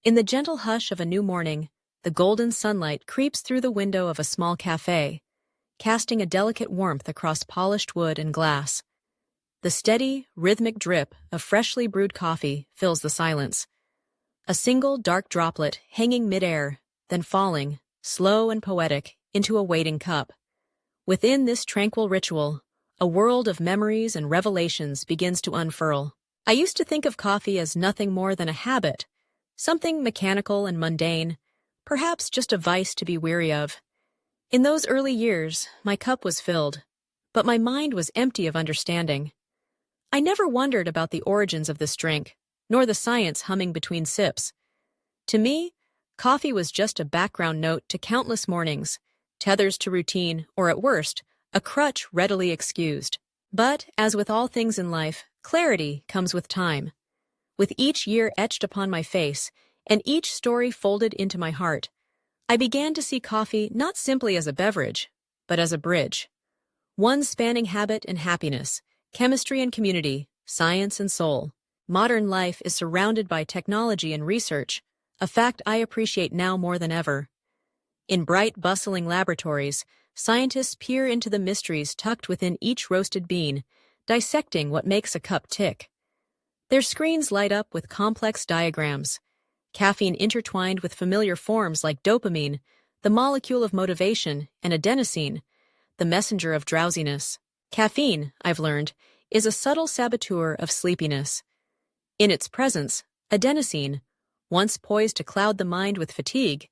In the gentle hush of a new morning, the golden sunlight creeps through the window of a small cafe, casting a delicate warmth across polished wood and glass. The steady, rhythmic drip of freshly brewed coffee fills the silence. A single dark droplet hanging midair, then falling, slow and poetic, into a waiting cup. Within this tranquil ritual, a world of memories and revelations begins to unfurl. I used to think of coffee as nothing more than a habit, something mechanical and mundane, perhaps just a vice to be weary of. In those early years, my cup was filled, but my mind was empty of understanding. I never wondered about the origins of this drink, nor the science humming between sips. To me, coffee was just a background note to countless mornings, tethers to routine, or at worst, a crutch readily excused. But, as with all things in life, clarity comes with time. With each year etched upon my face, and each story folded into my heart, I began to see coffee not simply as a beverage, but as a bridge. One spanning habit and happiness, chemistry and community, science and soul. Modern life is surrounded by technology and research, a fact I appreciate now more than ever. In bright, bustling laboratories, scientists peer into the mysteries tucked within each roasted bean, dissecting what makes a cup tick. Their screens light up with complex diagrams, caffeine intertwined with familiar forms like dopamine, the molecule of motivation, and adenosine, the messenger of drowsiness. Caffeine, I've learned, is a subtle saboteur of sleepiness. In its presence, adenosine, once poised to cloud the mind with fatigue,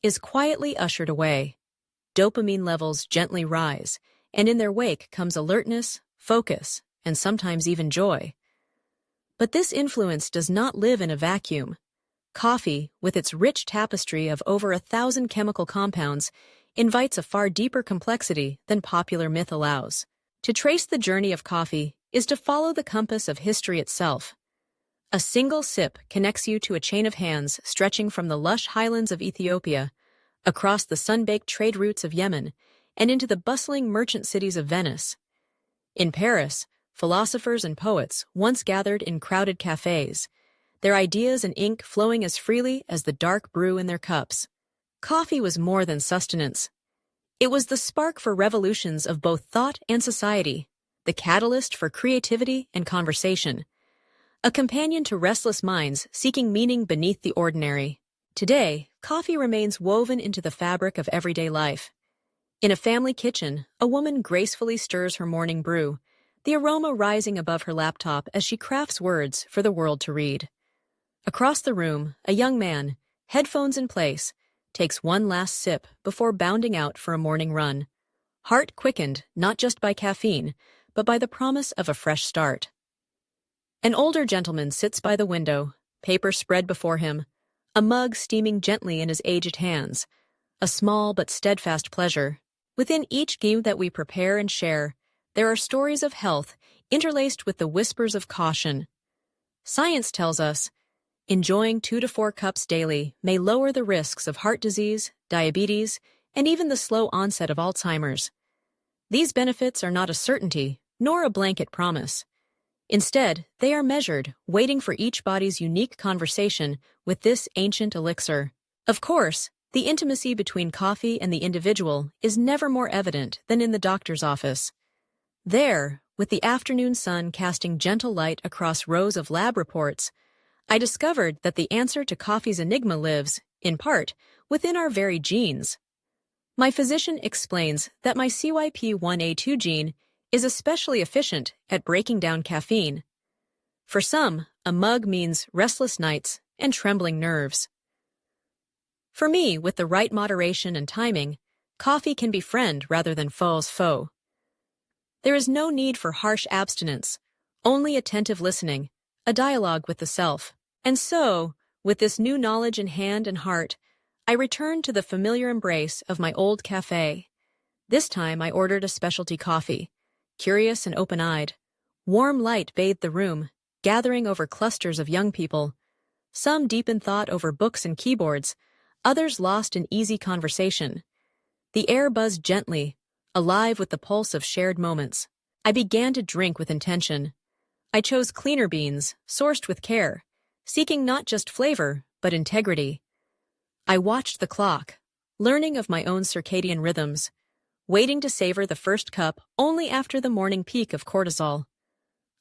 is quietly ushered away. Dopamine levels gently rise, and in their wake comes alertness, focus, and sometimes even joy. But this influence does not live in a vacuum. Coffee, with its rich tapestry of over 1,000 chemical compounds, invites a far deeper complexity than popular myth allows. To trace the journey of coffee is to follow the compass of history itself. A single sip connects you to a chain of hands stretching from the lush highlands of Ethiopia, across the sun-baked trade routes of Yemen, and into the bustling merchant cities of Venice. In Paris, philosophers and poets once gathered in crowded cafes, their ideas and ink flowing as freely as the dark brew in their cups. Coffee was more than sustenance. It was the spark for revolutions of both thought and society, the catalyst for creativity and conversation, a companion to restless minds seeking meaning beneath the ordinary. Today, coffee remains woven into the fabric of everyday life. In a family kitchen, a woman gracefully stirs her morning brew, the aroma rising above her laptop as she crafts words for the world to read. Across the room, a young man, headphones in place, takes one last sip before bounding out for a morning run, heart quickened not just by caffeine, but by the promise of a fresh start. An older gentleman sits by the window, paper spread before him, a mug steaming gently in his aged hands, a small but steadfast pleasure. Within each game that we prepare and share, there are stories of health interlaced with the whispers of caution. Science tells us, enjoying 2 to 4 cups daily may lower the risks of heart disease, diabetes, and even the slow onset of Alzheimer's. These benefits are not a certainty, nor a blanket promise. Instead, they are measured, waiting for each body's unique conversation with this ancient elixir. Of course, the intimacy between coffee and the individual is never more evident than in the doctor's office. There, with the afternoon sun casting gentle light across rows of lab reports, I discovered that the answer to coffee's enigma lives, in part, within our very genes. My physician explains that my CYP1A2 gene is especially efficient at breaking down caffeine. For some, a mug means restless nights and trembling nerves. For me, with the right moderation and timing, coffee can be friend rather than foe's foe. There is no need for harsh abstinence, only attentive listening, a dialogue with the self. And so, with this new knowledge in hand and heart, I returned to the familiar embrace of my old cafe. This time I ordered a specialty coffee. Curious and open-eyed, warm light bathed the room, gathering over clusters of young people, some deep in thought over books and keyboards, others lost in easy conversation. The air buzzed gently, alive with the pulse of shared moments. I began to drink with intention. I chose cleaner beans, sourced with care, seeking not just flavor, but integrity. I watched the clock, learning of my own circadian rhythms, waiting to savor the first cup only after the morning peak of cortisol.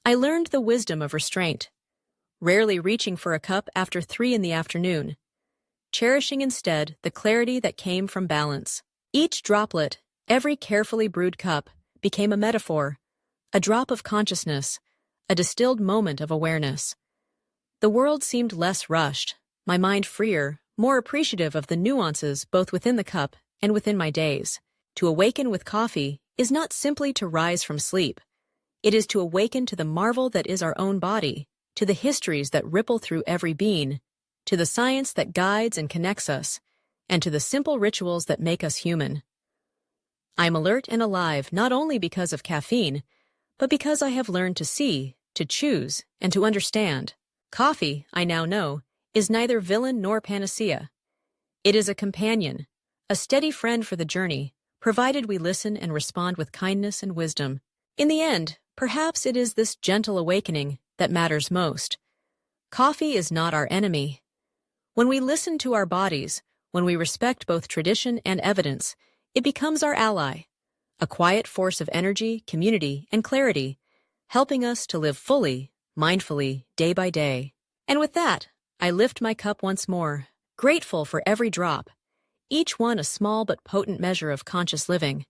I learned the wisdom of restraint, rarely reaching for a cup after 3 in the afternoon, cherishing instead the clarity that came from balance. Each droplet, every carefully brewed cup, became a metaphor, a drop of consciousness, a distilled moment of awareness. The world seemed less rushed, my mind freer, more appreciative of the nuances both within the cup and within my days. To awaken with coffee is not simply to rise from sleep. It is to awaken to the marvel that is our own body, to the histories that ripple through every being, to the science that guides and connects us, and to the simple rituals that make us human. I am alert and alive not only because of caffeine, but because I have learned to see, to choose, and to understand. Coffee, I now know, is neither villain nor panacea. It is a companion, a steady friend for the journey, provided we listen and respond with kindness and wisdom. In the end, perhaps it is this gentle awakening that matters most. Coffee is not our enemy. When we listen to our bodies, when we respect both tradition and evidence, it becomes our ally, a quiet force of energy, community, and clarity, helping us to live fully, mindfully, day by day. And with that, I lift my cup once more, grateful for every drop, each one a small but potent measure of conscious living.